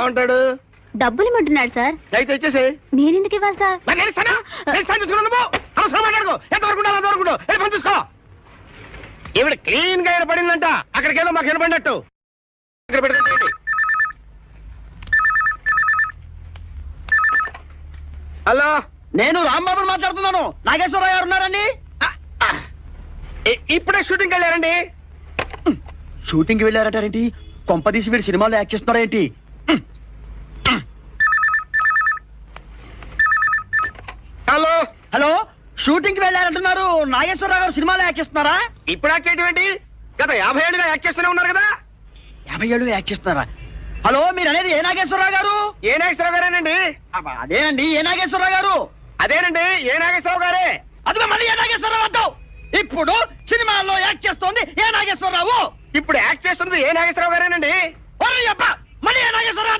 ఏమంటాడు? డబ్బులు ఇమ్మంటున్నాడు సార్. అయితే వచ్చేసి నేను ఎందుకు ఇవ్వాలి సార్? ఈవిడ క్లీన్ గా ఏర్పడిందంట. అక్కడికేదో మాకు వినపడినట్టు. ఇక్కడ పెడతాండి. హలో, నేను రాంబాబుని మాట్లాడుతున్నాను. నాగేశ్వరరావు గారు ఉన్నారండి? ఇప్పుడే షూటింగ్కి వెళ్ళారండి. షూటింగ్ వెళ్ళారటారేంటి? కొంపదీసి వీడు సినిమాలో యాక్ట్ చేస్తున్నారా ఏంటి? హలో హలో, షూటింగ్ కి వెళ్ళారంటున్నారు. నాగేశ్వరరావు గారు సినిమాలో యాక్ట్ చేస్తున్నారా? ఇప్పుడు యాక్ట్ చేయడం ఏంటి? గత 50 ఏళ్ళుగా యాక్ట్ చేస్తూనే ఉన్నారు కదా. 50 ఏళ్ళుగా యాక్ట్ చేస్తున్నారా? హలో, మీరు అనేది ఏ నాగేశ్వరరావు గారు? ఏ నాగేశ్వరరావు గారేనండి? అదేనండి, ఏ నాగేశ్వరరావు గారు? అదేనండి, ఏ నాగేశ్వరరావు గారే. అదిగో మళ్ళీ ఏ నాగేశ్వరరావు అంటావు. ఇప్పుడు సినిమాల్లో యాక్ట్ చేస్తోంది ఏ నాగేశ్వరరావు? ఇప్పుడు యాక్ట్ చేస్తున్నది ఏ నాగేశ్వరరావు గారేనండి. మళ్ళీ ఏ నాగేశ్వరరావు